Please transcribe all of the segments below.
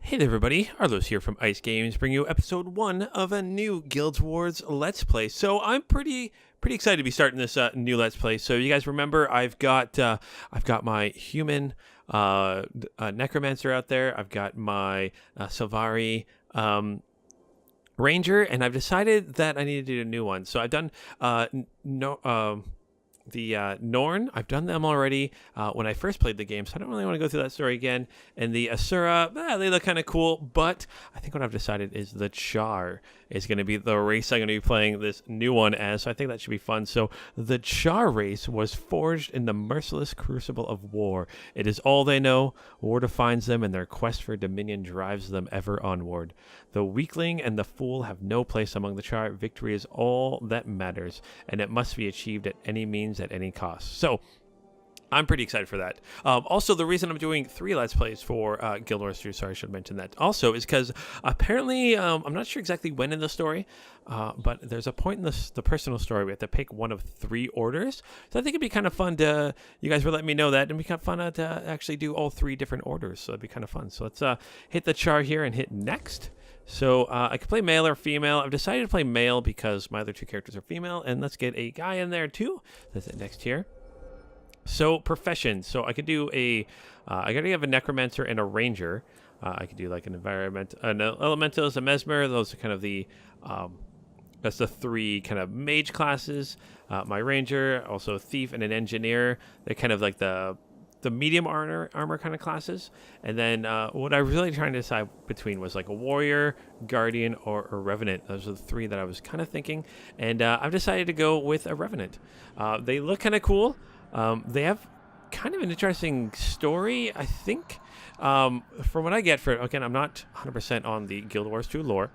Hey there everybody, Arlos here from Ice Games, bringing you episode 1 of a new Guild Wars Let's Play. So I'm pretty excited to be starting this new Let's Play. So you guys remember I've got my human necromancer out there. I've got my Sylvari ranger, and I've decided that I need to do a new one. So I've done the Norn, I've done them already when I first played the game, so I don't really want to go through that story again. And the Asura, they look kind of cool, but I think what I've decided is the Charr is going to be the race I'm going to be playing this new one as, so I think that should be fun. So the Charr race was forged in the merciless crucible of war. It is all they know, war defines them, and their quest for dominion drives them ever onward. The weakling and the fool have no place among the Charr. Victory is all that matters, and it must be achieved at any means, at any cost. So I'm pretty excited for that. Also, the reason I'm doing 3 Let's Plays for Guild Wars 2, sorry, I should mention that also, is because apparently, I'm not sure exactly when in the story, but there's a point in the personal story we have to pick one of 3 orders. So I think it'd be kind of fun to, you guys were letting me know that, and it'd be kind of fun to actually do all 3 different orders. So it'd be kind of fun. So let's hit the Charr here and hit next. So I could play male or female. I've decided to play male because my other 2 characters are female, and let's get a guy in there too. Let's hit next here. So profession. So I could do I gotta have a necromancer and a ranger. I could do like an elementals, a mesmer. Those are kind of the that's the 3 kind of mage classes. My ranger, also a thief and an engineer. They're kind of like the medium armor kind of classes. And then what I was really trying to decide between was like a warrior, guardian, or a revenant. Those are the 3 that I was kind of thinking. And I've decided to go with a revenant. They look kind of cool. They have kind of an interesting story, I think. From what I get again, I'm not 100% on the Guild Wars 2 lore,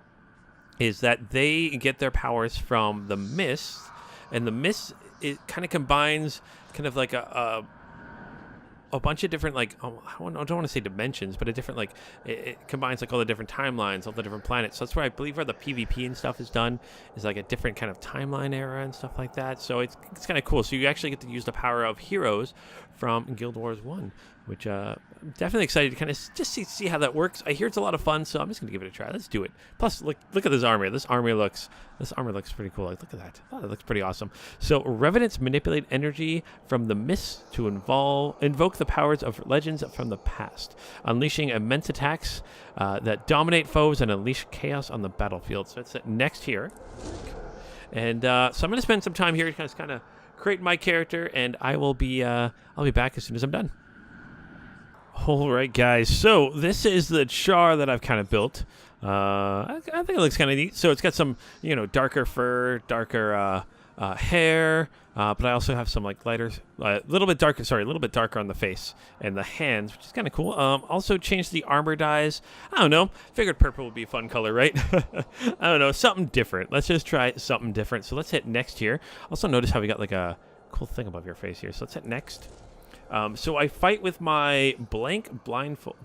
is that they get their powers from the mist, and the mist, it kind of combines kind of like a bunch of different, like, I don't want to say dimensions, but a different, like, it combines like all the different timelines, all the different planets. So that's where I believe where the PvP and stuff is done, is like a different kind of timeline era and stuff like that. So it's kind of cool. So you actually get to use the power of heroes from Guild Wars 1, which I'm definitely excited to kind of just see how that works. I hear it's a lot of fun, so I'm just gonna give it a try. Let's do it. Plus, look at this armor. This armor looks pretty cool. Like, look at that. Oh, that looks pretty awesome. So revenants manipulate energy from the mist to invoke the powers of legends from the past, unleashing immense attacks that dominate foes and unleash chaos on the battlefield. So it's next here, and so I'm gonna spend some time here to kind of create my character, and I'll be back as soon as I'm done. All right, guys. So this is the Charr that I've kind of built. I think it looks kind of neat. So it's got some, darker fur, darker hair, but I also have some like lighter, a little bit darker on the face and the hands, which is kind of cool. Also changed the armor dyes. I don't know. Figured purple would be a fun color, right? I don't know. Something different. Let's just try something different. So let's hit next here. Also notice how we got like a cool thing above your face here. So let's hit next. So I fight with my blindfold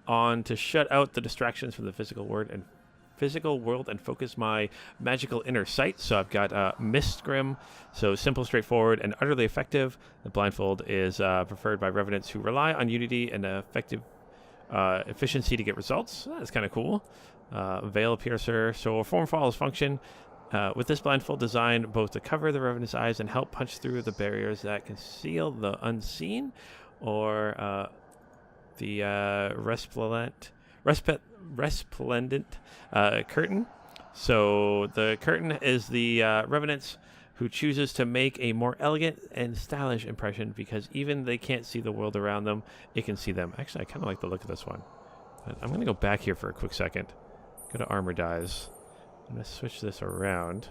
on to shut out the distractions from the physical world and focus my magical inner sight. So I've got Mist Scrim, so simple, straightforward, and utterly effective. The blindfold is preferred by revenants who rely on unity and effective efficiency to get results. That's kind of cool. Veil Piercer, so a form follows function. With this blindfold design, both to cover the revenant's eyes and help punch through the barriers that conceal the unseen, or the resplendent curtain. So the curtain is the revenants who chooses to make a more elegant and stylish impression, because even they can't see the world around them, it can see them. Actually, I kind of like the look of this one. But I'm going to go back here for a quick second. Go to armor dyes. I'm going to switch this around.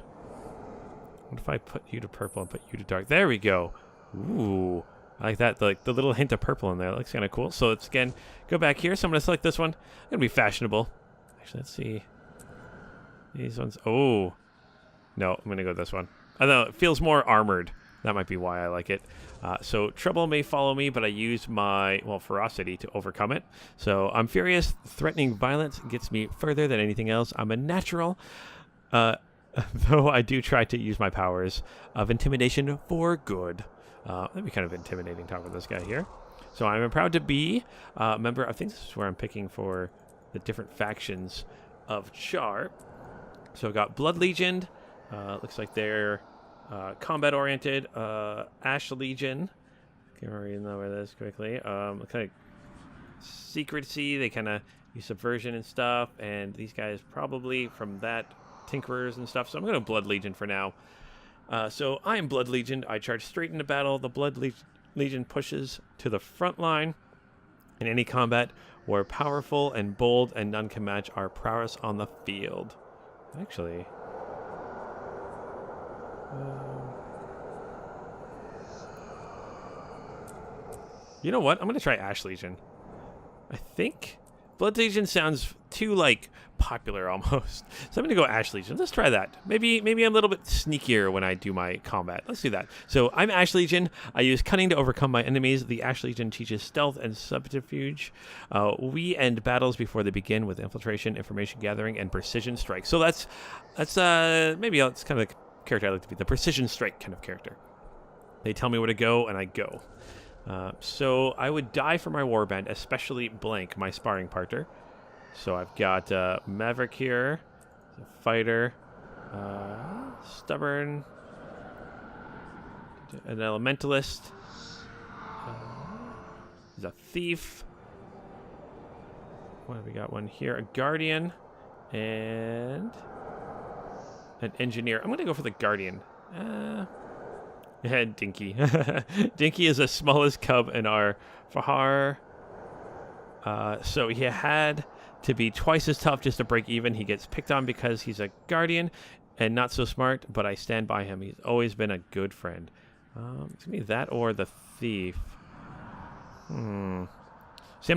What if I put you to purple and put you to dark? There we go. Ooh. I like that. Like the little hint of purple in there. That looks kind of cool. So let's, again, go back here. So I'm going to select this one. It's going to be fashionable. Actually, let's see. These ones. Oh. No, I'm going to go with this one. I don't know. It feels more armored. That might be why I like it. So trouble may follow me, but I use my, ferocity to overcome it. So I'm furious. Threatening violence gets me further than anything else. I'm a natural, though I do try to use my powers of intimidation for good. That'd be kind of intimidating talking with this guy here. So I'm proud to be a member. I think this is where I'm picking for the different factions of Charr. So I've got Blood Legion. Looks like they're combat-oriented. Ash Legion. Can't really know where this quickly. Kind of secrecy. They kind of use subversion and stuff. And these guys probably from that Tinkerers and stuff. So I'm going to Blood Legion for now. So I am Blood Legion. I charge straight into battle. The Blood Legion pushes to the front line. In any combat, we're powerful and bold, and none can match our prowess on the field. Actually, you know what? I'm going to try Ash Legion. I think Blood Legion sounds too, like, popular almost. So I'm going to go Ash Legion. Let's try that. Maybe I'm a little bit sneakier when I do my combat. Let's do that. So I'm Ash Legion. I use cunning to overcome my enemies. The Ash Legion teaches stealth and subterfuge. We end battles before they begin with infiltration, information gathering, and precision strike. So that's maybe that's kind of the character I like to be, the precision strike kind of character. They tell me where to go, and I go. So I would die for my warband, especially Blank, my sparring partner. So I've got Maverick here, a fighter, stubborn, an elementalist, he's a thief. What have we got? One here, a guardian, and an engineer. I'm going to go for the guardian. And Dinky. Dinky is the smallest cub in our Fahar. So he had to be twice as tough just to break even. He gets picked on because he's a guardian and not so smart, but I stand by him. He's always been a good friend. It's going to be that or the thief. See, I'm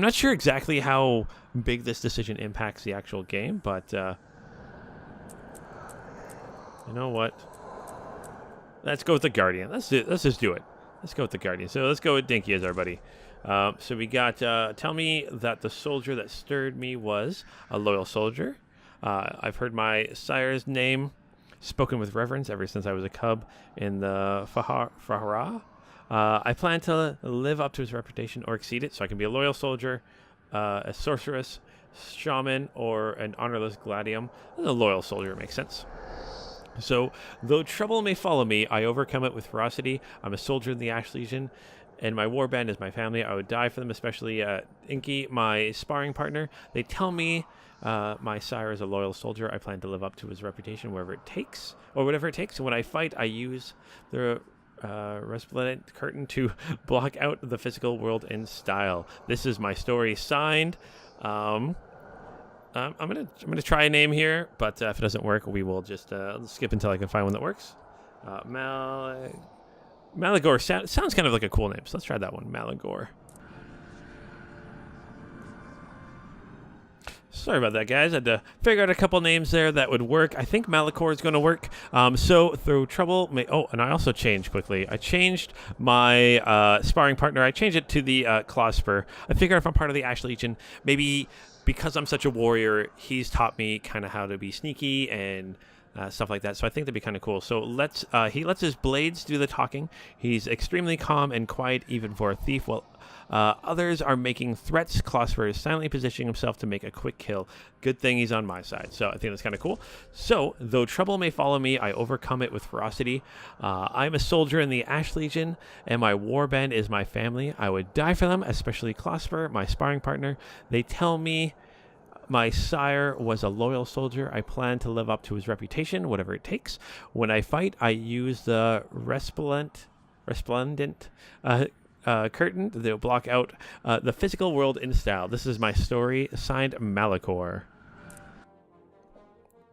not sure exactly how big this decision impacts the actual game, but you know what? Let's go with the guardian. Let's just do it. Let's go with the guardian. So let's go with Dinky as our buddy. So we got, tell me that the soldier that stirred me was a loyal soldier. I've heard my sire's name spoken with reverence ever since I was a cub in the Fahara. I plan to live up to his reputation or exceed it, so I can be a loyal soldier, a sorceress, shaman, or an honorless gladium. A loyal soldier makes sense. So, though trouble may follow me, I overcome it with ferocity. I'm a soldier in the Ash Legion, and my warband is my family. I would die for them, especially Inky, my sparring partner. They tell me my sire is a loyal soldier. I plan to live up to his reputation wherever it takes, or whatever it takes. And when I fight, I use the resplendent curtain to block out the physical world in style. This is my story signed. I'm gonna try a name here, but if it doesn't work, we will just skip until I can find one that works. Malicore sounds kind of like a cool name, so let's try that one. Malicore. Sorry about that, guys. I had to figure out a couple names there that would work. I think Malicore is going to work. So through trouble, and I also changed quickly. I changed my sparring partner. I changed it to the Closper. I figured if I'm part of the Ash Legion, maybe because I'm such a warrior, he's taught me kind of how to be sneaky and stuff like that. So I think that'd be kind of cool. So he lets his blades do the talking. He's extremely calm and quiet, even for a thief. While others are making threats, Closper is silently positioning himself to make a quick kill. Good thing he's on my side. So I think that's kind of cool. So though trouble may follow me, I overcome it with ferocity. I'm a soldier in the Ash Legion, and my warband is my family. I would die for them, especially Closper, my sparring partner. They tell me my sire was a loyal soldier. I plan to live up to his reputation, whatever it takes. When I fight, I use the resplendent curtain to block out the physical world in style. This is my story, signed Malicore.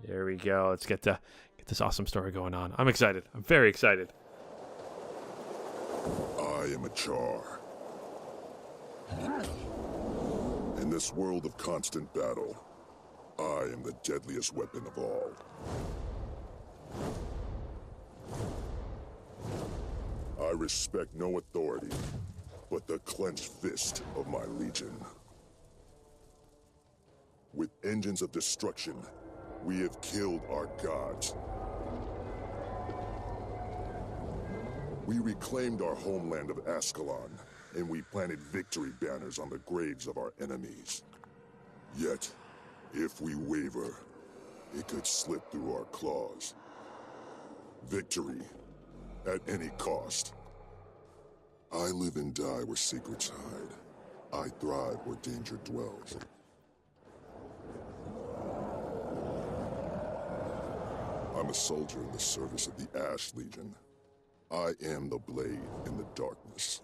There we go. Let's get this awesome story going on. I'm excited. I'm very excited. I am a Charr. In this world of constant battle, I am the deadliest weapon of all. I respect no authority but the clenched fist of my legion. With engines of destruction, we have killed our gods. We reclaimed our homeland of Ascalon and we planted victory banners on the graves of our enemies. Yet, if we waver, it could slip through our claws. Victory, at any cost. I live and die where secrets hide. I thrive where danger dwells. I'm a soldier in the service of the Ash Legion. I am the blade in the darkness.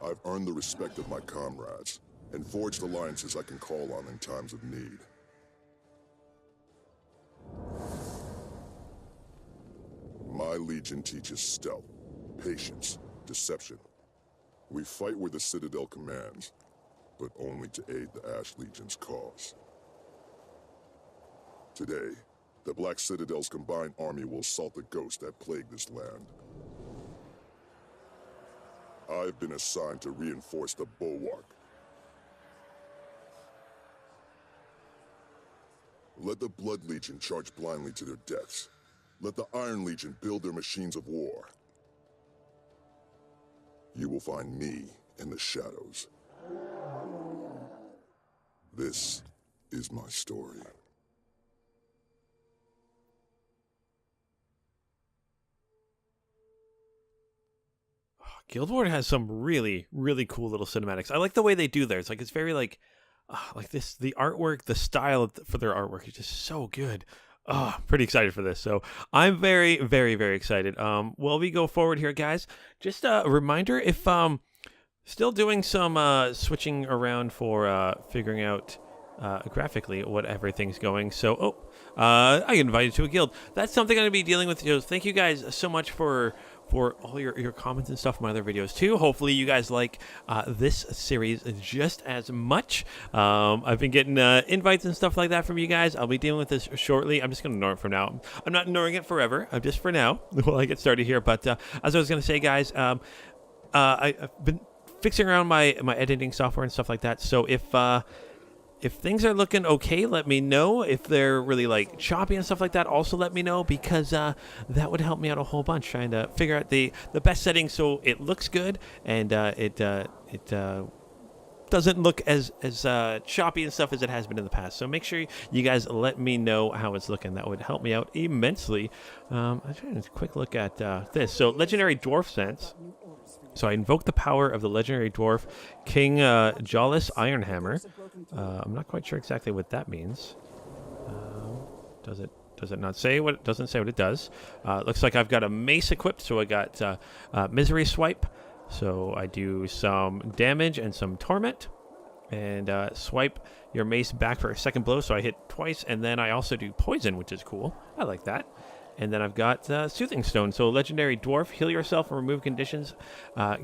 I've earned the respect of my comrades, and forged alliances I can call on in times of need. My Legion teaches stealth, patience, deception. We fight where the Citadel commands, but only to aid the Ash Legion's cause. Today, the Black Citadel's combined army will assault the ghosts that plague this land. I've been assigned to reinforce the bulwark. Let the Blood Legion charge blindly to their deaths. Let the Iron Legion build their machines of war. You will find me in the shadows. This is my story. Guild Wars has some really, really cool little cinematics. I like the way they do theirs. Like, it's very like this, the artwork, the style for their artwork is just so good. Pretty excited for this. So I'm very, very, very excited. While we go forward here, guys, just a reminder, if still doing some switching around for figuring out graphically what everything's going. So, I get invited to a guild. That's something I'm going to be dealing with. Thank you guys so much for all your comments and stuff from my other videos too. Hopefully you guys like this series just as much. I've been getting invites and stuff like that from you guys. I'll be dealing with this shortly. I'm just going to ignore it for now. I'm not ignoring it forever. I'm just for now while I get started here. But as I was going to say, guys, I've been fixing around my editing software and stuff like that. So if things are looking okay, let me know. If they're really like choppy and stuff like that, also let me know, because that would help me out a whole bunch, trying to figure out the best settings so it looks good and it doesn't look as choppy and stuff as it has been in the past. So make sure you guys let me know how it's looking. That would help me out immensely. I'm trying to quick look at this. So Legendary Dwarf Sense. So I invoke the power of the legendary dwarf King Jawless Ironhammer. I'm not quite sure exactly what that means. Does it not say what it doesn't say what it does? Looks like I've got a mace equipped, so I got Misery Swipe. So I do some damage and some torment, and swipe your mace back for a second blow. So I hit twice, and then I also do poison, which is cool. I like that. And then I've got Soothing Stone. So Legendary Dwarf, heal yourself and remove conditions.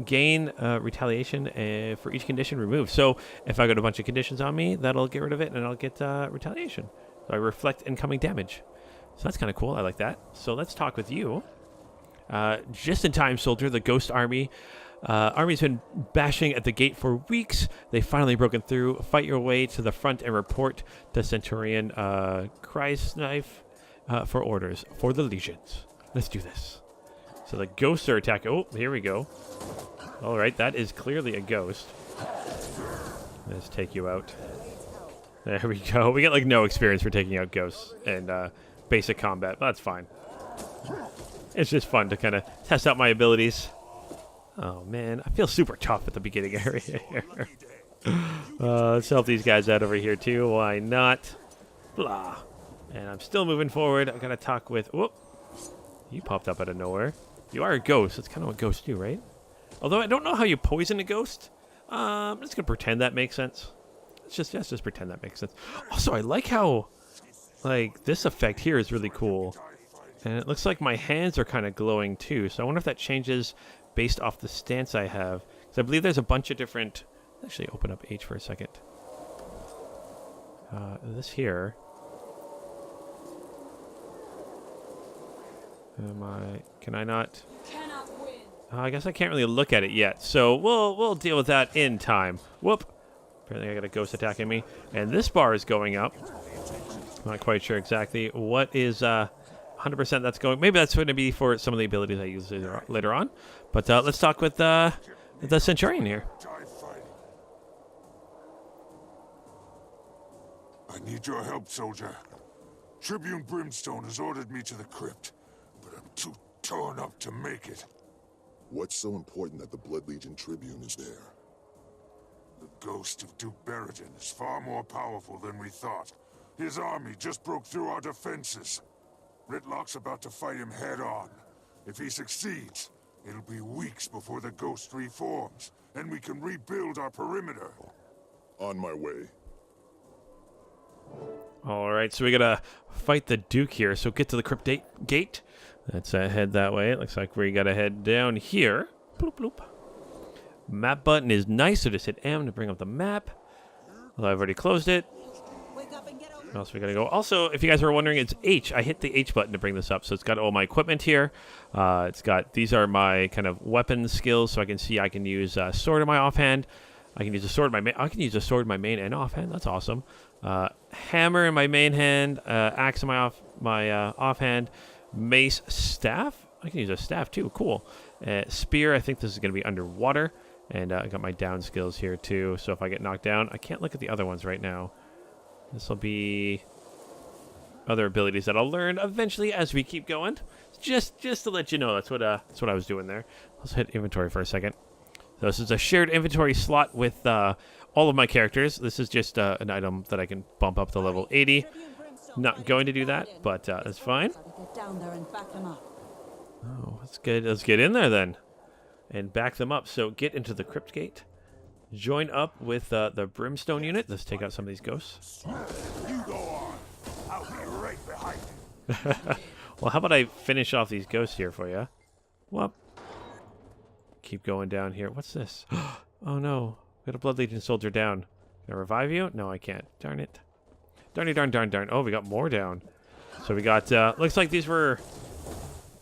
Gain retaliation for each condition removed. So if I got a bunch of conditions on me, that'll get rid of it, and I'll get retaliation. So I reflect incoming damage. So that's kind of cool. I like that. So let's talk with you. Just in time, soldier. The Ghost Army. Army's been bashing at the gate for weeks. They finally broken through. Fight your way to the front and report to Centurion Chrysnife. For orders for the legions. Let's do this. So the ghosts are attacking. Oh, here we go. All right, that is clearly a ghost. Let's take you out. There we go. We get like no experience for taking out ghosts and basic combat, but that's fine. It's just fun to kind of test out my abilities. Oh man, I feel super tough at the beginning area here. Let's help these guys out over here too. Why not? Blah. And I'm still moving forward. I gotta talk with... Whoop. You popped up out of nowhere. You are a ghost. That's kind of what ghosts do, right? Although I don't know how you poison a ghost. I'm just gonna pretend that makes sense. Let's just pretend that makes sense. Also, I like how... Like, this effect here is really cool. And it looks like my hands are kind of glowing too. So I wonder if that changes based off the stance I have. Because I believe there's a bunch of different... Actually, open up H for a second. This here... Can I not? I guess I can't really look at it yet. So we'll deal with that in time. Whoop. Apparently I got a ghost attacking me. And this bar is going up. Not quite sure exactly what is... 100% that's going. Maybe that's going to be for some of the abilities I use later on. But let's talk with the Centurion here. I need your help, soldier. Tribune Brimstone has ordered me to the crypt, but I'm too torn up to make it. What's so important that the Blood Legion Tribune is there? The ghost of Duke Barrington is far more powerful than we thought. His army just broke through our defenses. Ritlock's about to fight him head-on. If he succeeds, it'll be weeks before the ghost reforms, and we can rebuild our perimeter. On my way. All right, so we gotta fight the Duke here. So get to the crypt gate. Let's head that way. It looks like we gotta head down here. Bloop, bloop. Map button is nice, so just hit M to bring up the map. Well, I've already closed it. What else we gotta go? Also, if you guys were wondering, it's H. I hit the H button to bring this up, so it's got all my equipment here. It's got, these are my kind of weapon skills, so I can see I can use a sword in my offhand. I can use a sword in my I can use a sword in my main and offhand. That's awesome. Hammer in my main hand, axe in my offhand, mace, staff. I can use a staff too. Cool. Spear. I think this is going to be underwater, and I got my down skills here too. So if I get knocked down, I can't look at the other ones right now. This will be other abilities that I'll learn eventually as we keep going. Just to let you know, that's what I was doing there. Let's hit inventory for a second. So this is a shared inventory slot with all of my characters. This is just an item that I can bump up to level 80. Not going to do that, but that's fine. Oh, that's good. Let's get in there then and back them up. So get into the crypt gate. Join up with the Brimstone unit. Let's take out some of these ghosts. You go on. I'll be right behind you. Well, how about I finish off these ghosts here for you? Well, keep going down here. What's this? Oh no, got a Blood Legion soldier down. Can I revive you? No, I can't. Darn it. Darn. Oh, we got more down. So we got, looks like these were,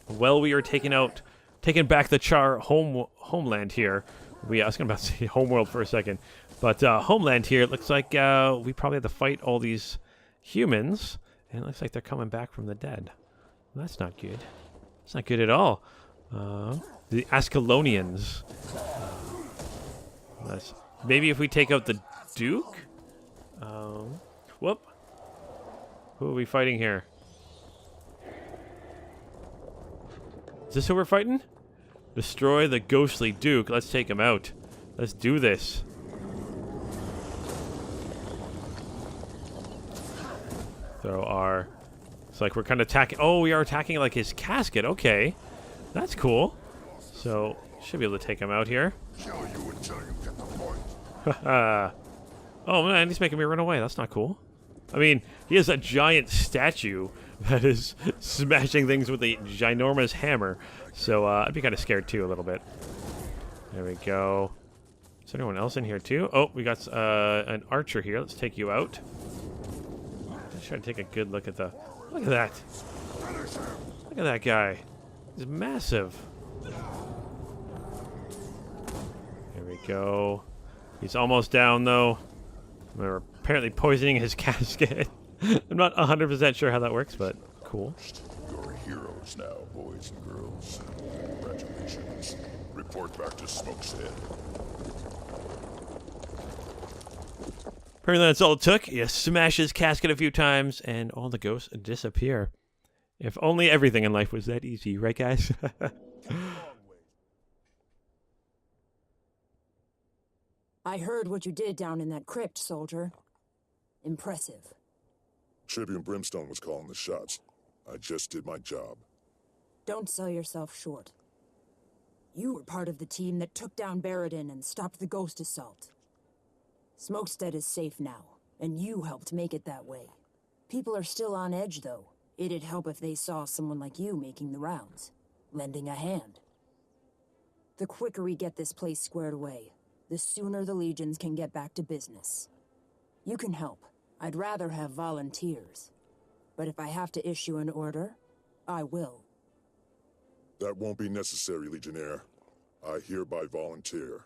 well, we are taking back the Charr homeland here. I was going to say homeworld for a second. But homeland here, it looks like we probably have to fight all these humans. And it looks like they're coming back from the dead. Well, that's not good. It's not good at all. The Ascalonians. Maybe if we take out the Duke? Whoop. Who are we fighting here? Is this who we're fighting? Destroy the ghostly Duke. Let's take him out. Let's do this. Throw our... It's like we're kind of attacking... Oh, we are attacking like his casket. Okay. That's cool. So, should be able to take him out here. Kill you until you get the point. Oh man, he's making me run away. That's not cool. I mean, he has a giant statue that is smashing things with a ginormous hammer. So I'd be kind of scared too a little bit. There we go. Is there anyone else in here too? Oh, we got an archer here. Let's take you out. Let's try to take a good look at the... Look at that. Look at that guy. He's massive. There we go. He's almost down though. We're apparently poisoning his casket. I'm not 100% sure how that works, but cool. You're heroes now, boys and girls. Congratulations. Report back to Smokestead. Apparently that's all it took. You smash his casket a few times, and all the ghosts disappear. If only everything in life was that easy, right guys? I heard what you did down in that crypt, soldier. Impressive. Tribune Brimstone was calling the shots. I just did my job. Don't sell yourself short. You were part of the team that took down Barrington and stopped the ghost assault. Smokestead is safe now, and you helped make it that way. People are still on edge, though. It'd help if they saw someone like you making the rounds, lending a hand. The quicker we get this place squared away, the sooner the legions can get back to business. You can help. I'd rather have volunteers. But if I have to issue an order, I will. That won't be necessary, Legionnaire. I hereby volunteer.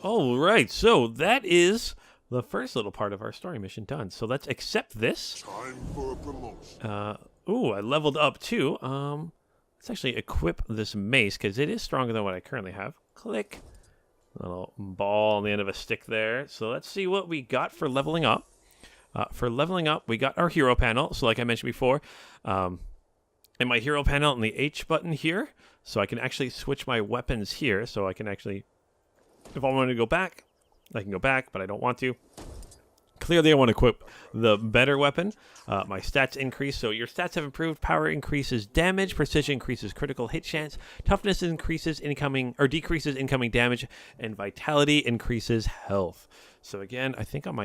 All right, so that is the first little part of our story mission done. So let's accept this. Time for a promotion. Ooh, I leveled up too. Let's actually equip this mace because it is stronger than what I currently have. Click. Little ball on the end of a stick there. So let's see what we got for leveling up. For leveling up, we got our hero panel. So like I mentioned before, in my hero panel in the H button here, so I can actually switch my weapons here. So I can actually, if I want to go back, I can go back, but I don't want to. Clearly, I want to equip the better weapon. My stats increase, so your stats have improved. Power increases damage. Precision increases critical hit chance. Toughness increases incoming or decreases incoming damage, and vitality increases health. So again, I think on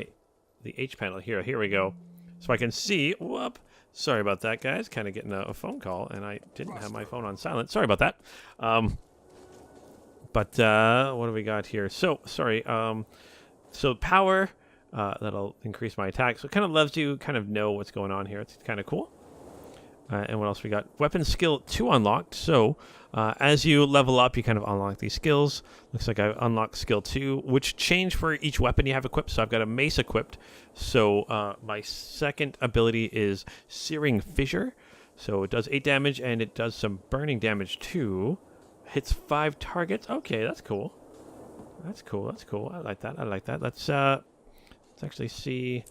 the H panel here. Here we go. So I can see. Whoop. Sorry about that, guys. Kind of getting a phone call, and I didn't have my phone on silent. Sorry about that. But what do we got here? So sorry. So power. That'll increase my attack. So it kind of lets you kind of know what's going on here. It's kind of cool. And what else we got? Weapon skill 2 unlocked. So as you level up, you kind of unlock these skills. Looks like I unlocked skill 2, which change for each weapon you have equipped. So I've got a mace equipped. So my second ability is Searing Fissure. So it does 8 damage and it does some burning damage too. Hits 5 targets. Okay, that's cool. That's cool. That's cool. I like that. I like that. Let's actually see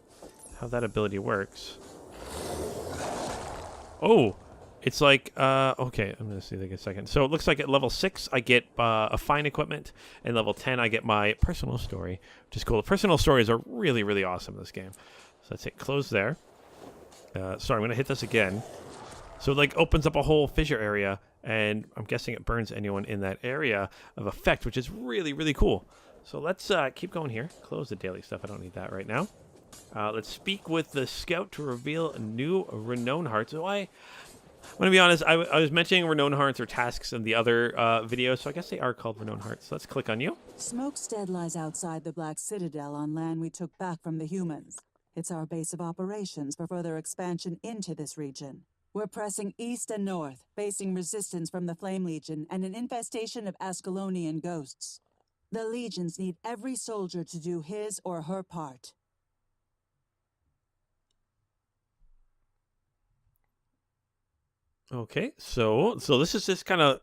how that ability works. Oh, it's like, okay, I'm going to see like a second. So it looks like at level 6, I get a fine equipment, and level 10, I get my personal story, which is cool. The personal stories are really, really awesome in this game. So let's hit close there. Sorry, I'm going to hit this again. So it like opens up a whole fissure area, and I'm guessing it burns anyone in that area of effect, which is really, really cool. So let's keep going here. Close the daily stuff. I don't need that right now. Let's speak with the scout to reveal new renown hearts. So I'm going to be honest, I was mentioning renown hearts or tasks in the other video, so I guess they are called renown hearts. So let's click on you. Smokestead lies outside the Black Citadel on land we took back from the humans. It's our base of operations for further expansion into this region. We're pressing east and north, facing resistance from the Flame Legion and an infestation of Ascalonian ghosts. The legions need every soldier to do his or her part. Okay, so this is just kind of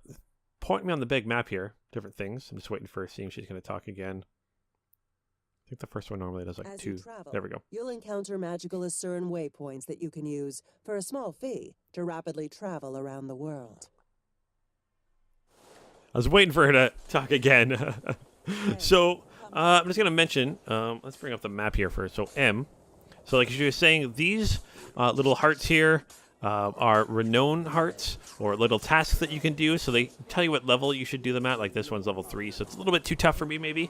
pointing me on the big map here. Different things. I'm just waiting for seeing she's going to talk again. I think the first one normally does like As 2. you travel, There we go. You'll encounter magical Asuran waypoints that you can use for a small fee to rapidly travel around the world. I was waiting for her to talk again. So I'm just going to mention, let's bring up the map here first. So M. So like you were saying, these little hearts here are renown hearts, or little tasks that you can do. So they tell you what level you should do them at. Like this one's level 3, so it's a little bit too tough for me maybe.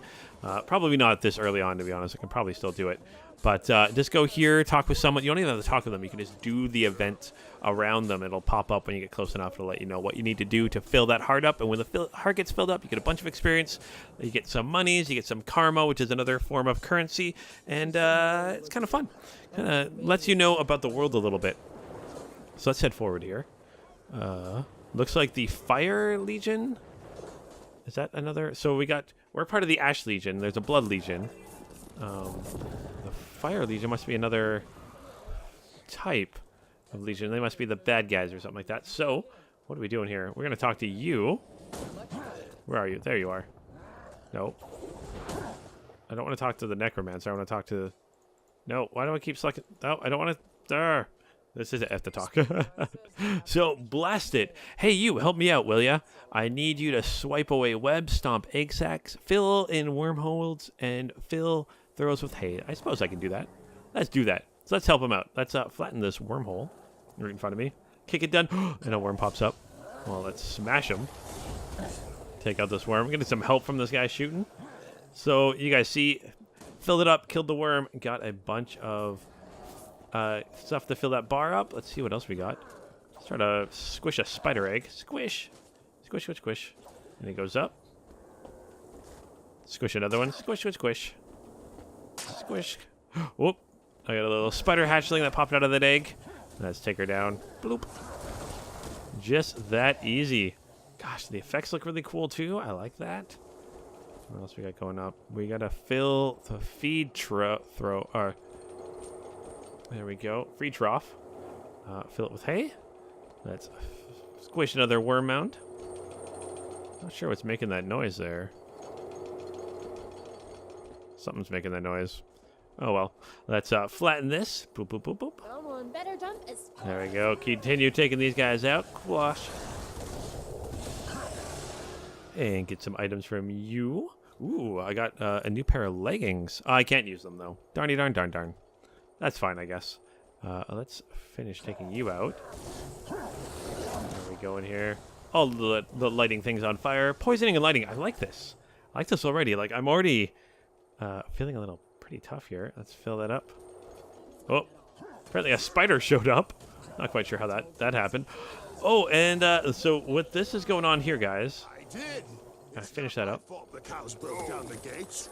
Probably not this early on, to be honest. I can probably still do it. But just go here, talk with someone. You don't even have to talk with them. You can just do the event around them. It'll pop up when you get close enough to let you know what you need to do to fill that heart up. And when the heart gets filled up, you get a bunch of experience. You get some monies. You get some karma, which is another form of currency. And it's kind of fun. Kind of lets you know about the world a little bit. So let's head forward here. Looks like the Fire Legion. Is that another? So we're part of the Ash Legion. There's a Blood Legion. The Fire Legion must be another type of Legion. They must be the bad guys or something like that. So, what are we doing here? We're going to talk to you. Where are you? There you are. No. I don't want to talk to the Necromancer. I want to talk to... No, why do I keep selecting... No, I don't want to... There. This is F to talk. So, blast it. Hey, you, help me out, will ya? I need you to swipe away webs, stomp egg sacs, fill in wormholes, and fill throws with hay. I suppose I can do that. Let's do that. So let's help him out. Let's flatten this wormhole right in front of me. Kick it done, and a worm pops up. Well, let's smash him. Take out this worm. We're getting some help from this guy shooting. So, you guys see, filled it up, killed the worm, got a bunch of... stuff to fill that bar up. Let's see what else we got. Let's try to squish a spider egg. Squish. Squish, squish, squish. And it goes up. Squish another one. Squish, squish, squish. Squish. Whoop. I got a little spider hatchling that popped out of that egg. Let's take her down. Bloop. Just that easy. Gosh, the effects look really cool too. I like that. What else we got going up? We got to fill the feed throw. There we go. Feed trough. Fill it with hay. Let's squish another worm mound. Not sure what's making that noise there. Something's making that noise. Oh well. Let's flatten this. Boop, boop, boop, boop. Come on, better jump as There we go. Continue taking these guys out. Quash. And get some items from you. Ooh, I got a new pair of leggings. Oh, I can't use them, though. Darny darn darn darn. That's fine, I guess. Let's finish taking you out. There we go in here. Oh, the lighting things on fire. Poisoning and lighting. I like this. I like this already. Like, I'm already feeling a little pretty tough here. Let's fill that up. Oh, apparently a spider showed up. Not quite sure how that happened. Oh, and so what this is going on here, guys. I did. Gotta finish that up. The cows broke down the gates.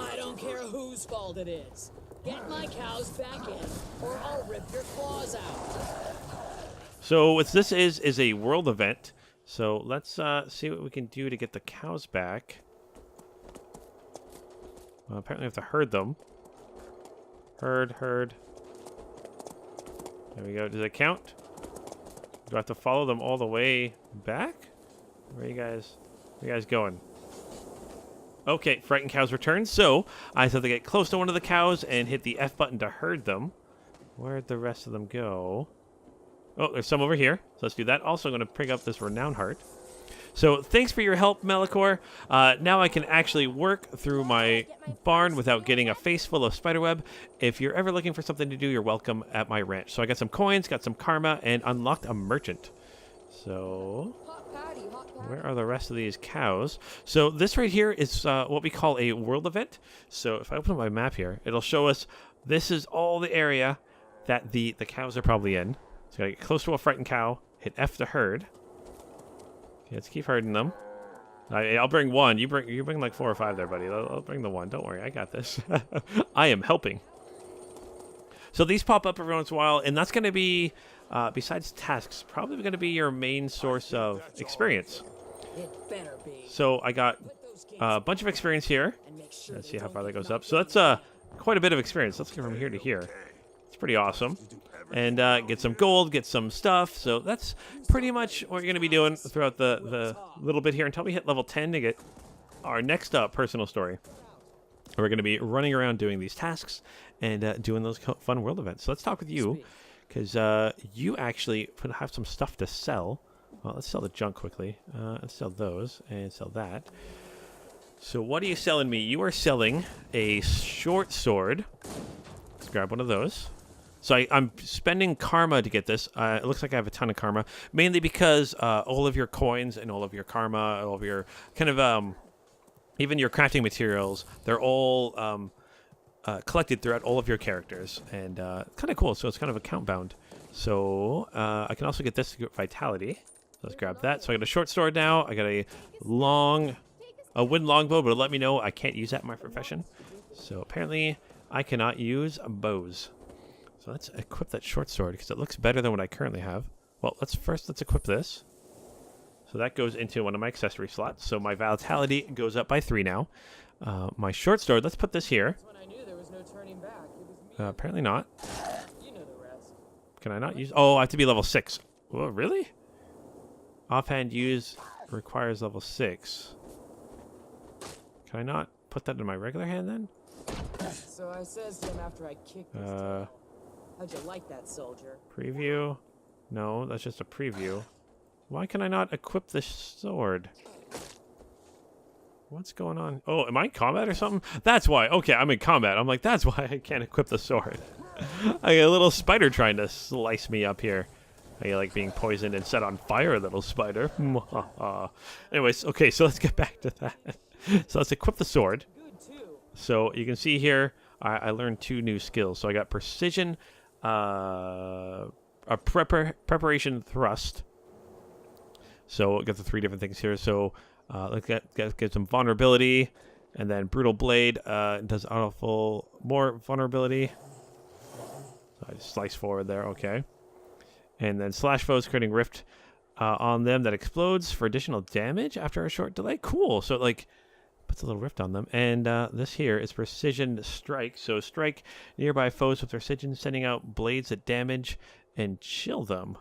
I don't care whose fault it is. Get my cows back in, or I'll rip your claws out. So what this is a world event. So let's see what we can do to get the cows back. Well, apparently I have to herd them. Herd. There we go. Does it count? Do I have to follow them all the way back? Where are you guys going? Okay, frightened cows return. So I just have to get close to one of the cows and hit the F button to herd them. Where'd the rest of them go? Oh, there's some over here. So let's do that. Also, I'm going to pick up this renown heart. So thanks for your help, Malicore. Now I can actually work through my barn without getting a face full of spiderweb. If you're ever looking for something to do, you're welcome at my ranch. So I got some coins, got some karma, and unlocked a merchant. So where are the rest of these cows? So this right here is what we call a world event. So if I open up my map here, it'll show us this is all the area that the cows are probably in. So gotta get close to a frightened cow, hit F to herd. Okay, let's keep herding them. I'll bring one. You bring like 4 or 5 there, buddy. I'll bring the one. Don't worry, I got this. I am helping. So these pop up every once in a while, and that's going to be, besides tasks, probably going to be your main source of experience. It better be. So I got a bunch of experience here. Let's see how far that goes up. So that's quite a bit of experience. Let's go from here to here. It's pretty awesome. And get some gold, get some stuff. So that's pretty much what you're going to be doing throughout the little bit here until we hit level 10 to get our next personal story. We're going to be running around doing these tasks and doing those fun world events. So let's talk with you, because you actually have some stuff to sell. Well, let's sell the junk quickly. Let's sell those and sell that. So what are you selling me? You are selling a short sword. Let's grab one of those. So I'm spending karma to get this. It looks like I have a ton of karma, mainly because all of your coins and all of your karma, all of your kind of even your crafting materials, they're all collected throughout all of your characters, and kind of cool. So it's kind of account bound. So I can also get this vitality. So let's grab that. So I got a short sword now. I got a wooden longbow, but it'll let me know I can't use that in my profession. So apparently I cannot use bows. So let's equip that short sword because it looks better than what I currently have. Well, let's equip this. So that goes into one of my accessory slots. So my vitality goes up by 3 now. My short sword, let's put this here. When I knew there was no turning back. It was me. Apparently not. You know the rest. Can I not use? Oh, I have to be level 6. Whoa, really? Offhand use requires level 6. Can I not put that in my regular hand then? So I says to him after I kicked his tail. How'd you like that, soldier? Preview? No, that's just a preview. Why can I not equip this sword? What's going on? Oh, am I in combat or something? That's why. Okay, I'm in combat. I'm like, that's why I can't equip the sword. I got a little spider trying to slice me up here. I like being poisoned and set on fire, little spider. Anyways, okay, so let's get back to that. So let's equip the sword. Good too. So you can see here, I learned 2 new skills. So I got precision, a preparation thrust. So I got the 3 different things here. So let's get some vulnerability, and then brutal blade does auto more vulnerability. So I just slice forward there, okay. And then slash foes, creating rift on them that explodes for additional damage after a short delay. Cool. So like puts a little rift on them. And this here is precision strike. So strike nearby foes with precision, sending out blades that damage and chill them.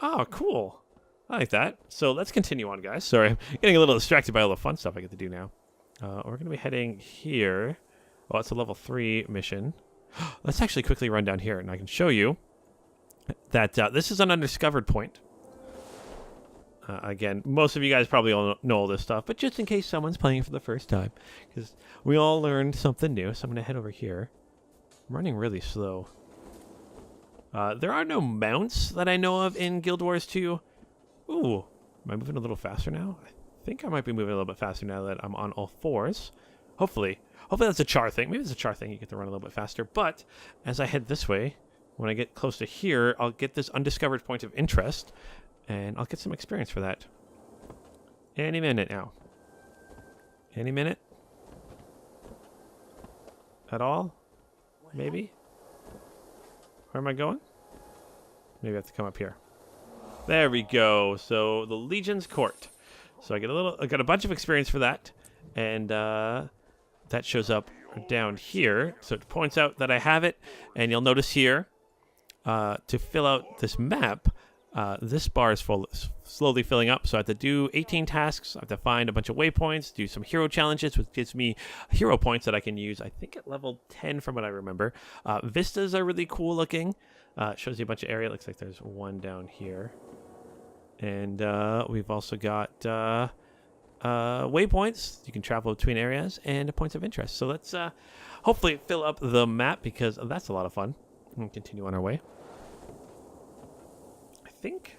Oh, cool. I like that. So let's continue on, guys. Sorry, I'm getting a little distracted by all the fun stuff I get to do now. We're going to be heading here. Well, it's a level 3 mission. Let's actually quickly run down here, and I can show you that this is an undiscovered point. Again, most of you guys probably all know all this stuff, but just in case someone's playing for the first time, because we all learned something new, so I'm going to head over here. I'm running really slow. There are no mounts that I know of in Guild Wars 2. Ooh, am I moving a little faster now? I think I might be moving a little bit faster now that I'm on all fours. Hopefully that's a Charr thing. Maybe it's a Charr thing. You get to run a little bit faster. But as I head this way, when I get close to here, I'll get this undiscovered point of interest, and I'll get some experience for that. Any minute now. Any minute? At all? Maybe? Where am I going? Maybe I have to come up here. There we go. So the Legion's Court. So I got a bunch of experience for that, and that shows up down here. So it points out that I have it, and you'll notice here to fill out this map, this bar is slowly filling up. So I have to do 18 tasks. I have to find a bunch of waypoints, do some hero challenges, which gives me hero points that I can use, I think, at level 10 from what I remember. Vistas are really cool looking. Shows you a bunch of area. Looks like there's one down here. And we've also got waypoints. You can travel between areas and points of interest. So let's hopefully fill up the map, because that's a lot of fun. We'll continue on our way. I think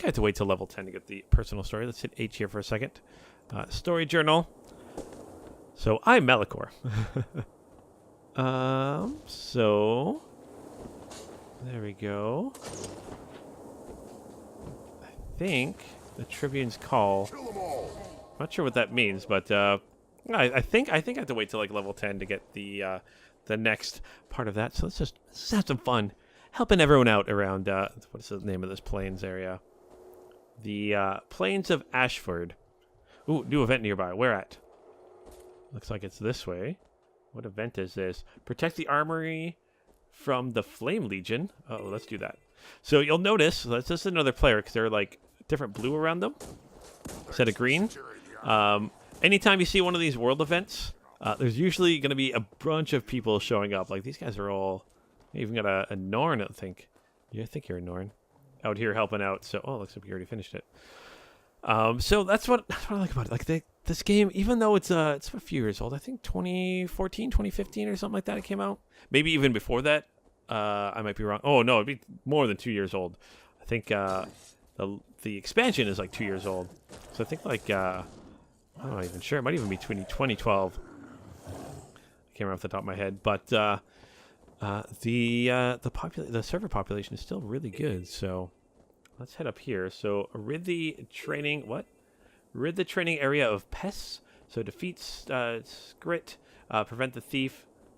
I have to wait till level 10 to get the personal story. Let's hit H here for a second. Story journal. So I'm Malicore. So there we go. I think the Tribune's call. I'm not sure what that means, but I think I have to wait till like level 10 to get the next part of that. So let's just have some fun, helping everyone out around what is the name of this plains area? The Plains of Ashford. Ooh, new event nearby. Where at? Looks like it's this way. What event is this? Protect the armory from the Flame Leagon. Oh, let's do that. So you'll notice, that's just another player, because they're like different blue around them instead of green. Anytime you see one of these world events, there's usually going to be a bunch of people showing up. Like these guys are all, even got a Norn, I think. Yeah, I think you're a Norn. Out here helping out. So, oh, looks like you already finished it. So that's what I like about it. Like this game, even though it's a few years old, I think 2014, 2015 or something like that it came out. Maybe even before that. I might be wrong. Oh no, it'd be more than 2 years old. I think the expansion is like 2 years old. So I think like I'm not even sure. It might even be 2012. I can't remember off the top of my head, but the server population is still really good. So let's head up here. So rid the training area of pests. So defeat Skrit, prevent the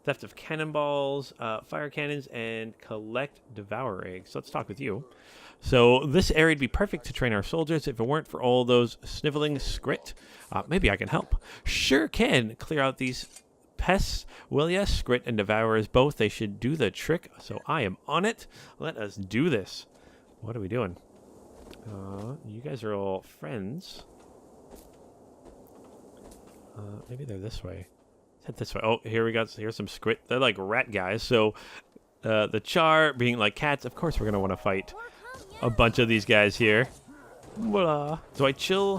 theft of cannonballs, fire cannons, and collect Devour eggs. So let's talk with you. So this area would be perfect to train our soldiers if it weren't for all those sniveling Skrit. Maybe I can help. Sure can. Clear out these pests, will ya? Skrit and Devourers both. They should do the trick. So I am on it. Let us do this. What are we doing? You guys are all friends. Maybe they're this way. Head this way. Oh, here we go. Here's some Skrit. They're like rat guys. So the Charr being like cats, of course we're going to want to fight a bunch of these guys here. Voila. Do I chill?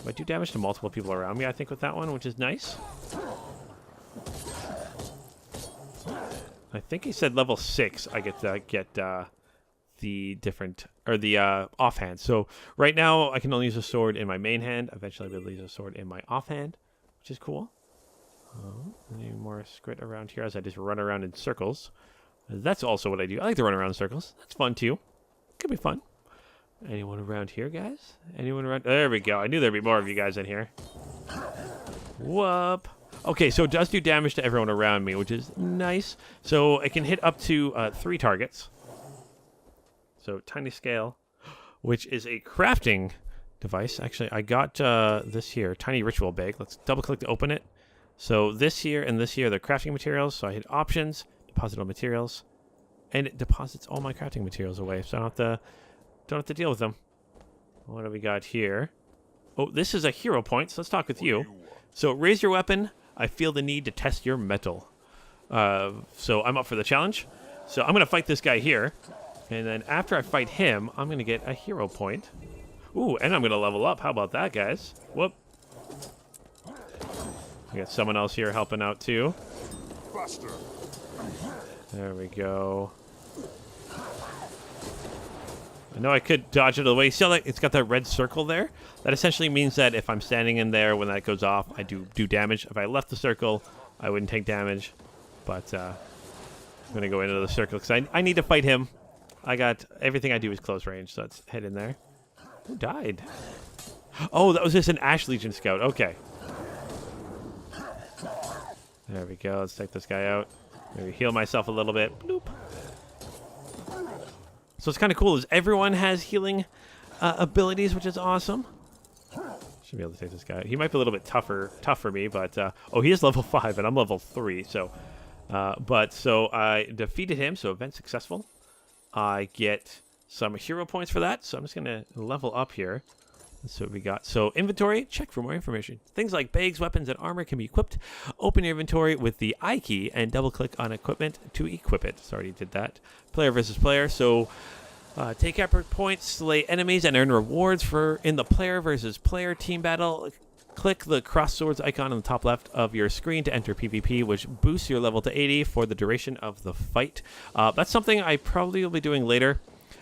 Do I do damage to multiple people around me, I think, with that one, which is nice. I think he said level 6 I get the different, or the offhand. So right now I can only use a sword in my main hand. Eventually I'll be able to use a sword in my offhand, which is cool. Any more Skrit around here as I just run around in circles. That's also what I do. I like to run around in circles. That's fun too. Could be fun. Anyone around here, guys? Anyone around? There we go. I knew there'd be more of you guys in here. Whoop. Okay, so it does do damage to everyone around me, which is nice. So it can hit up to 3 targets. So tiny scale, which is a crafting device. Actually, I got this here, tiny ritual bag. Let's double click to open it. So this here and this here, they're crafting materials. So I hit options, deposit all materials, and it deposits all my crafting materials away. So I don't have to deal with them. What do we got here? Oh, this is a hero point. So let's talk with you. So raise your weapon. I feel the need to test your mettle. So I'm up for the challenge. So I'm gonna fight this guy here, and then after I fight him, I'm gonna get a hero point. Ooh, and I'm gonna level up. How about that, guys? Whoop. We got someone else here helping out too. Buster. There we go. I know I could dodge it out of the way. See how it's got that red circle there? That essentially means that if I'm standing in there when that goes off, I do damage. If I left the circle, I wouldn't take damage. But I'm going to go into the circle because I need to fight him. Everything I do is close range, so let's head in there. Who died? Oh, that was just an Ash Legion scout. Okay. There we go. Let's take this guy out. Maybe heal myself a little bit. Bloop. So what's kind of cool is everyone has healing abilities, which is awesome. Should be able to take this guy. He might be a little bit tough for me, but oh, he is level 5 and I'm level 3. So, so I defeated him. So event successful. I get some hero points for that. So I'm just gonna level up here. That's what we got. So inventory, check for more information. Things like bags, weapons, and armor can be equipped. Open your inventory with the I key and double click on equipment to equip it. So already did that. Player versus player. So take effort points, slay enemies, and earn rewards for in the player versus player team battle. Click the cross swords icon on the top left of your screen to enter PvP, which boosts your level to 80 for the duration of the fight. That's something I probably will be doing later.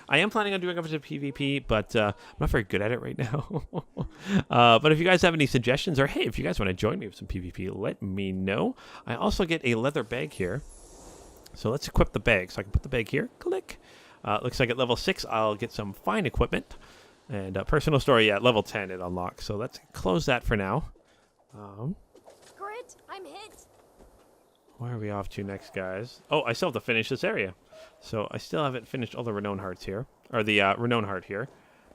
I am planning on doing a bunch of PvP, but I'm not very good at it right now. But if you guys have any suggestions, or hey, if you guys want to join me with some PvP, let me know. I also get a leather bag here. So let's equip the bag. So I can put the bag here. Click. Looks like at level 6, I'll get some fine equipment. And personal story, yeah, at level 10 it unlocks. So let's close that for now. Grit, I'm hit. Where are we off to next, guys? Oh, I still have to finish this area. So I still haven't finished all the renown hearts here. Or the renown heart here.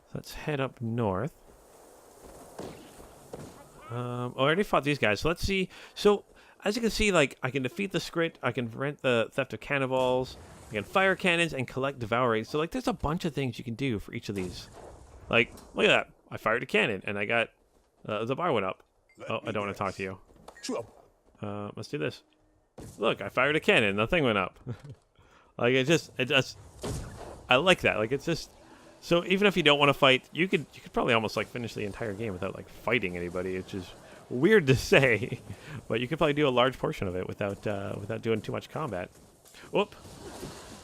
So let's head up north. I already fought these guys. So let's see. So as you can see, like, I can defeat the script. I can prevent the theft of cannonballs. I can fire cannons and collect devouring. So, like, there's a bunch of things you can do for each of these. Like, look at that. I fired a cannon, and I got... the bar went up. Oh, I don't want to talk to you. Let's do this. Look, I fired a cannon, the thing went up. Like, it just... I like that. Like, it's just... So, even if you don't want to fight, you could probably almost, like, finish the entire game without, like, fighting anybody. It's just weird to say. But you could probably do a large portion of it without doing too much combat. Whoop.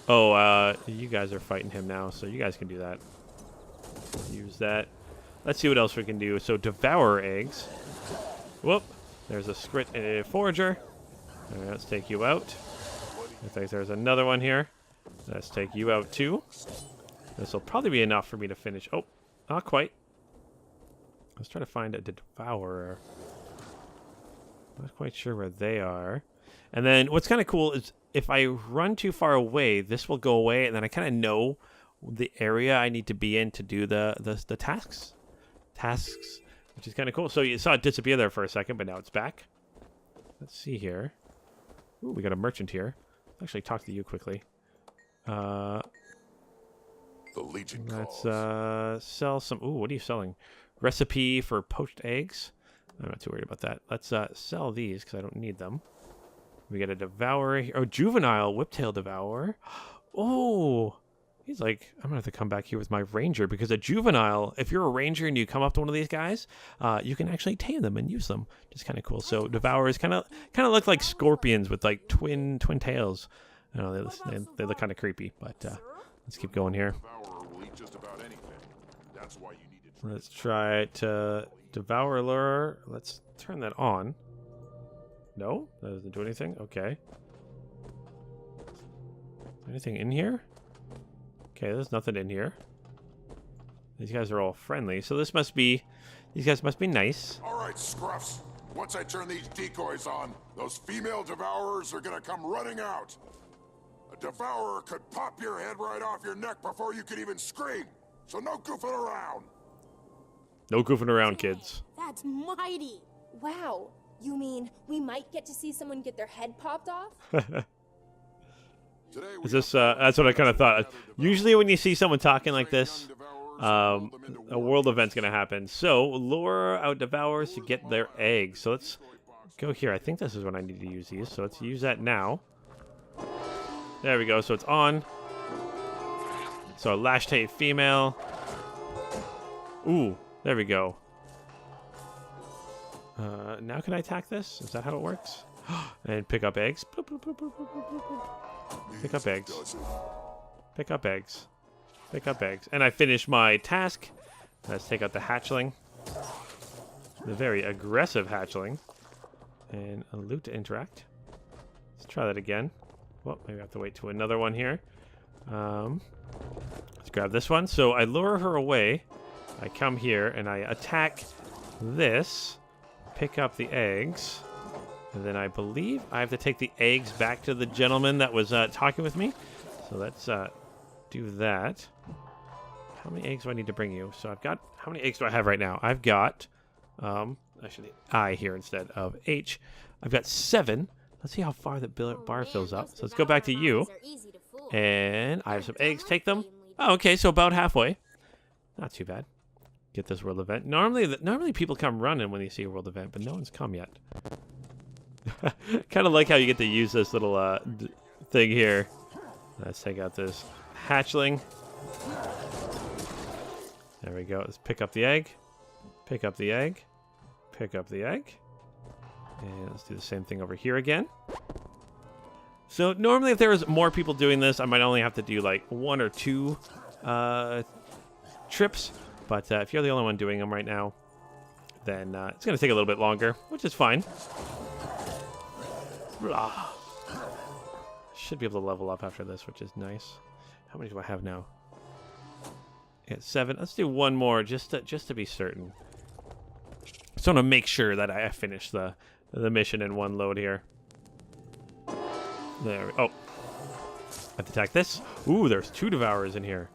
Oh, you guys are fighting him now, so you guys can do that. Use that. Let's see what else we can do. So, Devourer eggs. Whoop. There's a Scrit and a Forager. All right, let's take you out. I think there's another one here. Let's take you out, too. This will probably be enough for me to finish. Oh, not quite. Let's try to find a Devourer. Not quite sure where they are. And then what's kind of cool is if I run too far away, this will go away, and then I kind of know the area I need to be in to do the tasks. Tasks, which is kind of cool. So you saw it disappear there for a second, but now it's back. Let's see here. Ooh, we got a merchant here. I'll actually talk to you quickly. The Legion Let's calls. sell some... Ooh, what are you selling? Recipe for poached eggs. I'm not too worried about that. Let's sell these because I don't need them. We get a Devourer here. Oh, Juvenile Whiptail Devourer. Oh, he's like, I'm going to have to come back here with my Ranger because a Juvenile, if you're a Ranger and you come up to one of these guys, you can actually tame them and use them, which is kind of cool. So Devourers kind of look like scorpions with like twin tails. I don't know, they look kind of creepy, but let's keep going here. Devourer will eat just about anything. That's why you need to Let's try to Devour Lure. Let's turn that on. No? That doesn't do anything? Okay. Anything in here? Okay, there's nothing in here. These guys are all friendly, so these guys must be nice. All right, Scruffs. Once I turn these decoys on, those female Devourers are gonna come running out. A Devourer could pop your head right off your neck before you could even scream. So no goofing around. No goofing around, kids. That's mighty. Wow. You mean we might get to see someone get their head popped off? Is this, that's what I kind of thought. Usually when you see someone talking like this, a world event's going to happen. So, lure out devourers to get their eggs. So let's go here. I think this is when I need to use these. So let's use that now. There we go. So it's on. So lash tape female. Ooh, there we go. Now can I attack this? Is that how it works? And pick up eggs. Bloop, bloop, bloop, bloop, bloop, bloop, bloop. Pick up eggs. Pick up eggs. Pick up eggs. And I finish my task. Let's take out the hatchling. The very aggressive hatchling. And a loot to interact. Let's try that again. Well, maybe I have to wait to another one here. Let's grab this one. So I lure her away. I come here and I attack this. Pick up the eggs. And then I believe I have to take the eggs back to the gentleman that was talking with me. So let's do that. How many eggs do I need to bring you? So I've got... How many eggs do I have right now? I've got... actually, I here instead of H. I've got 7. Let's see how far the bar fills up. So let's go back to you. And I have some eggs. Take them. Oh, okay, so about halfway. Not too bad. Get this world event. Normally people come running when they see a world event, but no one's come yet. Kind of like how you get to use this little thing here. Let's take out this hatchling. There we go. Let's pick up the egg. Pick up the egg. Pick up the egg. And let's do the same thing over here again. So normally if there was more people doing this, I might only have to do like 1 or 2 trips. But if you're the only one doing them right now, then it's going to take a little bit longer, which is fine. Blah. Should be able to level up after this, which is nice. How many do I have now? Yeah, 7. Let's do 1 more just to be certain. Just want to make sure that I finish the mission in 1 load here. There we go. Oh. I have to attack this. Ooh, there's 2 devourers in here.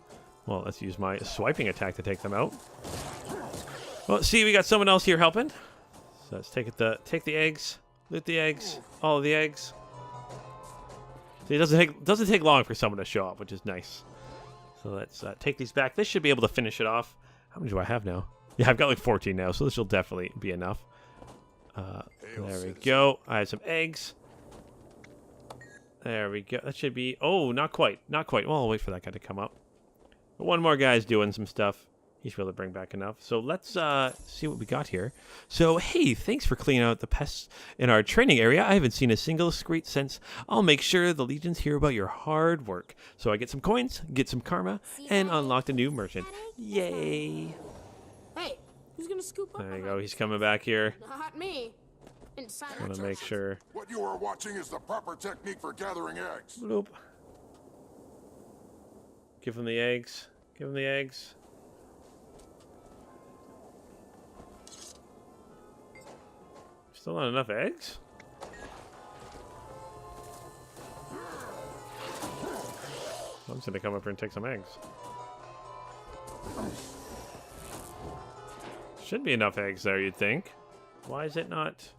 Well, let's use my swiping attack to take them out. Well, see, we got someone else here helping. So let's take the eggs, loot the eggs, all of the eggs. See, it doesn't take long for someone to show up, which is nice. So let's take these back. This should be able to finish it off. How many do I have now? Yeah, I've got like 14 now, so this will definitely be enough. There we go. I have some eggs. There we go. That should be... Oh, not quite. Not quite. Well, I'll wait for that guy to come up. But 1 more guy's doing some stuff. He should be able to bring back enough. So let's see what we got here. So, hey, thanks for cleaning out the pests in our training area. I haven't seen a single screech since. I'll make sure the legions hear about your hard work. So I get some coins, get some karma, and unlocked a new merchant. Yay! Hey, who's gonna scoop up? There you go. He's coming back here. Not me. I want to make sure. What you are watching is the proper technique for gathering eggs. Bloop. Give him the eggs. Give him the eggs. Still not enough eggs? I'm just gonna come up here and take some eggs. Should be enough eggs there, you'd think. Why is it not?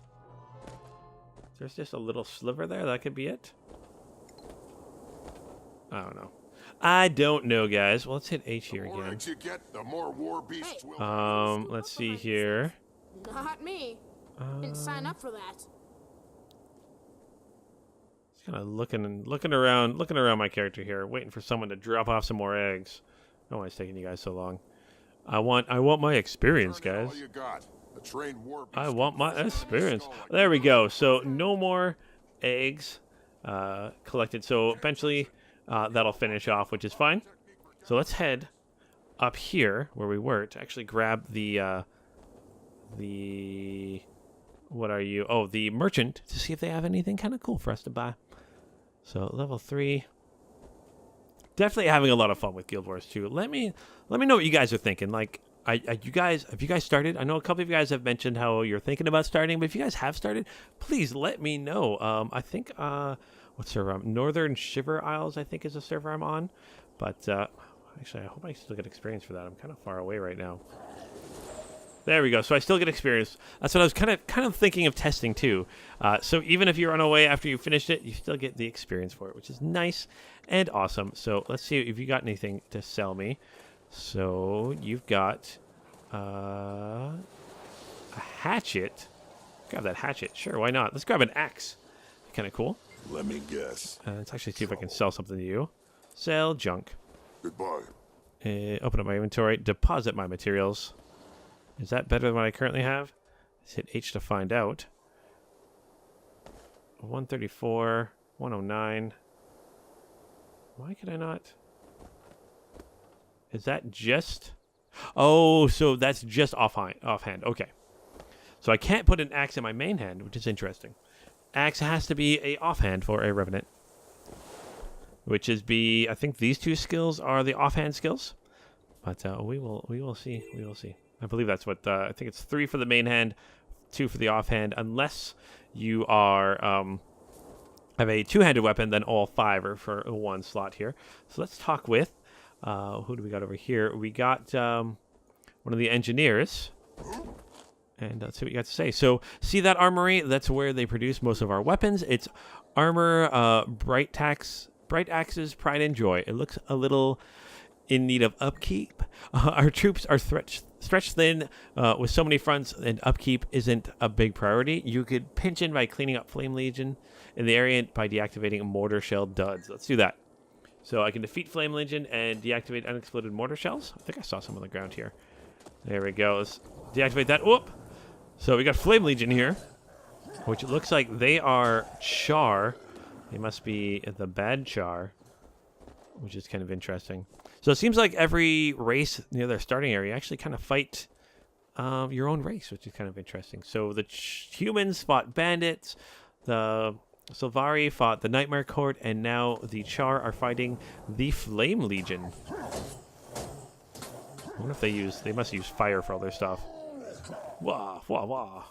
There's just a little sliver there. That could be it. I don't know. I don't know, guys. Well, let's hit H here again. Let's see here. Not me. Didn't sign up for that. Just kind of looking around my character here, waiting for someone to drop off some more eggs. I don't know why it's taking you guys so long. I want my experience, guys. I want my experience. There we go. So no more eggs collected. So eventually that'll finish off, which is fine. So let's head up here where we were to actually grab the what are you? Oh, the merchant, to see if they have anything kind of cool for us to buy. So level 3. Definitely having a lot of fun with Guild Wars 2. Let me know what you guys are thinking. Like, have you guys started? I know a couple of you guys have mentioned how you're thinking about starting, but if you guys have started, please let me know. I think what server I'm Northern Shiver Isles, I think, is a server I'm on. But actually, I hope I still get experience for that. I'm kind of far away right now. There we go. So I still get experience. That's what I was kind of thinking of testing too. So even if you run away after you finished it, you still get the experience for it, which is nice and awesome. So let's see if you got anything to sell me. So you've got a hatchet. Grab that hatchet. Sure, why not? Let's grab an axe. Kind of cool. Let me guess. Let's actually see if I can sell something to you. Sell junk. Goodbye. Open up my inventory. Deposit my materials. Is that better than what I currently have? Let's hit H to find out. 134, 109. Why could I not? Is that just... Oh, so that's just offhand. Okay. So I can't put an axe in my main hand, which is interesting. Axe has to be a offhand for a Revenant. Which is I think these two skills are the offhand skills. But we will see. We will see. I believe that's what, I think it's 3 for the main hand, 2 for the offhand, unless you are, have a two-handed weapon, then all 5 are for 1 slot here. So let's talk with, who do we got over here? We got, one of the engineers, and let's see what you got to say. So, see that armory? That's where they produce most of our weapons. It's armor, bright axes, pride and joy. It looks a little in need of upkeep. Our troops are stretched thin with so many fronts, and upkeep isn't a big priority. You could pinch in by cleaning up Flame Legion in the area by deactivating mortar shell duds. Let's do that. So I can defeat Flame Legion and deactivate unexploded mortar shells. I think I saw some on the ground here. There we go. Let's deactivate that. Whoop! So we got Flame Legion here, which looks like they are Charr. They must be the bad Charr, which is kind of interesting. So it seems like every race near their starting area actually kind of fight your own race, which is kind of interesting. So the humans fought bandits, the Sylvari fought the Nightmare Court, and now the Charr are fighting the Flame Legion. I wonder if they must use fire for all their stuff. Wah, wah, wah.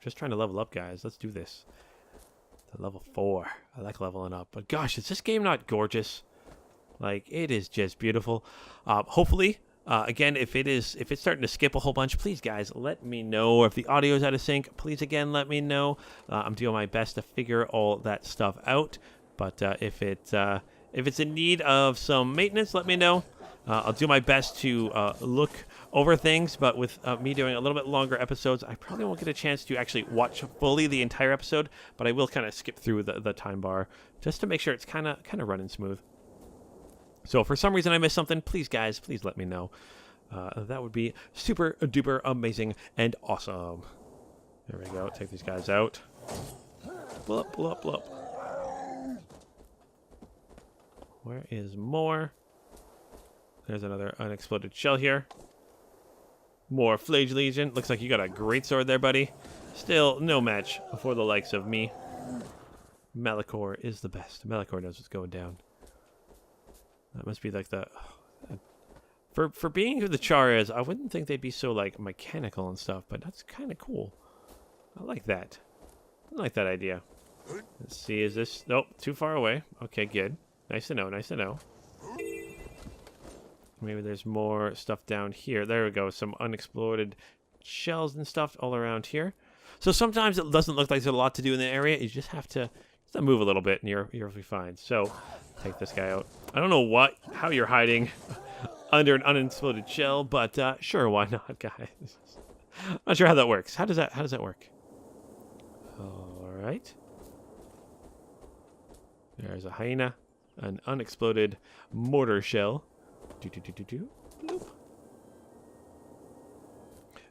Just trying to level up, guys. Let's do this. To level 4. I like leveling up. But gosh, is this game not gorgeous? Like, it is just beautiful. Hopefully, again, if it's starting to skip a whole bunch, please, guys, let me know. Or if the audio is out of sync, please, again, let me know. I'm doing my best to figure all that stuff out. But if it's in need of some maintenance, let me know. I'll do my best to look over things, but with me doing a little bit longer episodes, I probably won't get a chance to actually watch fully the entire episode, but I will kind of skip through the time bar just to make sure it's kind of running smooth. So if for some reason I missed something, please, guys, please let me know. That would be super duper amazing and awesome. There we go. Take these guys out. Blup, blup, blup. Where is more? There's another unexploded shell here. More Flame Legion. Looks like you got a great sword there, buddy. Still no match for the likes of me. Malicore is the best. Malicore knows what's going down. That must be like the... For being who the Charr is, I wouldn't think they'd be so, like, mechanical and stuff, but that's kind of cool. I like that. I like that idea. Let's see, is this... Nope, too far away. Okay, good. Nice to know, nice to know. Maybe there's more stuff down here. There we go, some unexploded shells and stuff all around here. So sometimes it doesn't look like there's a lot to do in the area. You just have to move a little bit, and you'll be fine. So, take this guy out. I don't know how you're hiding under an unexploded shell, but sure, why not, guys? Not sure how that works. How does that work? All right. There's a hyena, an unexploded mortar shell. Bloop.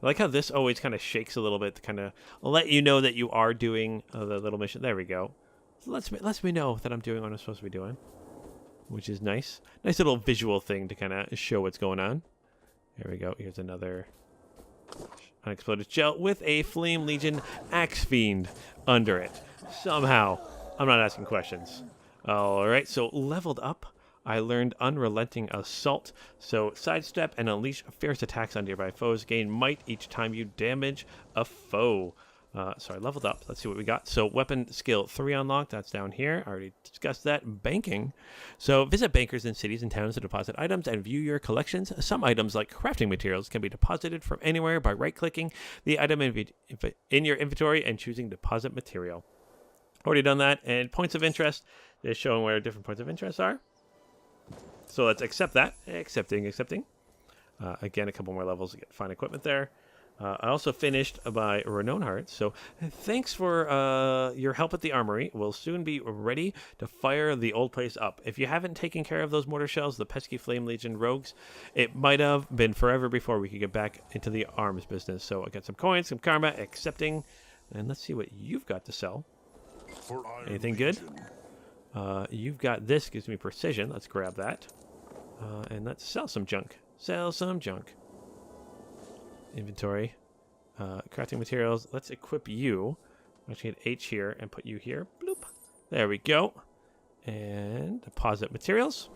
I like how this always kind of shakes a little bit to kind of let you know that you are doing the little mission. There we go. So lets me know that I'm doing what I'm supposed to be doing, which is nice. Nice little visual thing to kind of show what's going on. There we go. Here's another unexploded shell with a Flame Legion Axe Fiend under it. Somehow. I'm not asking questions. All right, so leveled up. I learned Unrelenting Assault. So sidestep and unleash fierce attacks on nearby foes. Gain might each time you damage a foe. So I leveled up. Let's see what we got. So weapon skill 3 unlocked. That's down here. I already discussed that. Banking. So visit bankers in cities and towns to deposit items and view your collections. Some items, like crafting materials, can be deposited from anywhere by right-clicking the item in your inventory and choosing deposit material. Already done that. And points of interest is showing where different points of interest are. So let's accept that. Accepting. Again, a couple more levels to get fine equipment there. I also finished by Renown Heart, so thanks for your help at the armory. We'll soon be ready to fire the old place up. If you haven't taken care of those mortar shells, the pesky Flame Legion rogues, it might have been forever before we could get back into the arms business. So I got some coins, some karma, accepting, and let's see what you've got to sell. Anything good? You've got this, gives me precision. Let's grab that. And let's sell some junk. Sell some junk. Inventory, crafting materials. Let's equip you. Actually hit H here and put you here. Bloop. There we go. And deposit materials.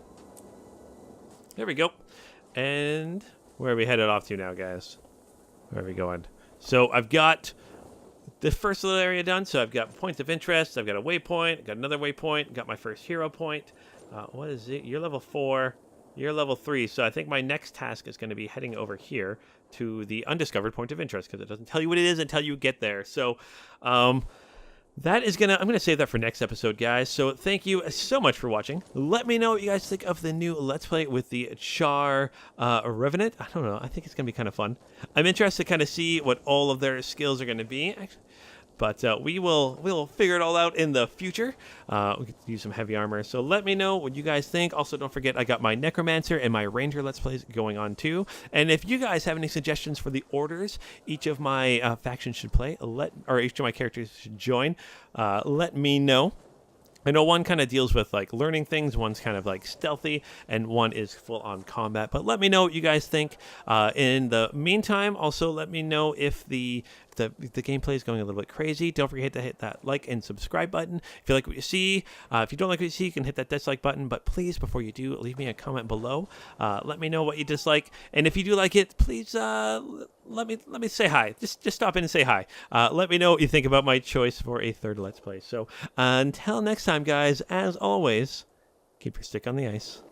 There we go. And where are we headed off to now, guys? Where are we going? So I've got the first little area done. So I've got points of interest. I've got a waypoint. Got another waypoint. Got my first hero point. What is it? You're level 4. You're level 3, so I think my next task is going to be heading over here to the undiscovered point of interest, because it doesn't tell you what it is until you get there. So that is I'm going to save that for next episode, guys. So thank you so much for watching. Let me know what you guys think of the new Let's Play with the Charr Revenant. I don't know. I think it's going to be kind of fun. I'm interested to kind of see what all of their skills are going to be. But we'll figure it all out in the future. We could use some heavy armor. So let me know what you guys think. Also, don't forget, I got my Necromancer and my Ranger Let's Plays going on too. And if you guys have any suggestions for the orders each of my factions should play, or each of my characters should join, let me know. I know one kind of deals with like learning things, one's kind of like stealthy, and one is full on combat. But let me know what you guys think. In the meantime, also let me know if the gameplay is going a little bit crazy. Don't forget to hit that like and subscribe button. If you like what you see, if you don't like what you see, you can hit that dislike button. But please, before you do, leave me a comment below. Let me know what you dislike, and if you do like it, please let me say hi. Just stop in and say hi. Let me know what you think about my choice for a third Let's Play. So until next time, guys, as always, keep your stick on the ice.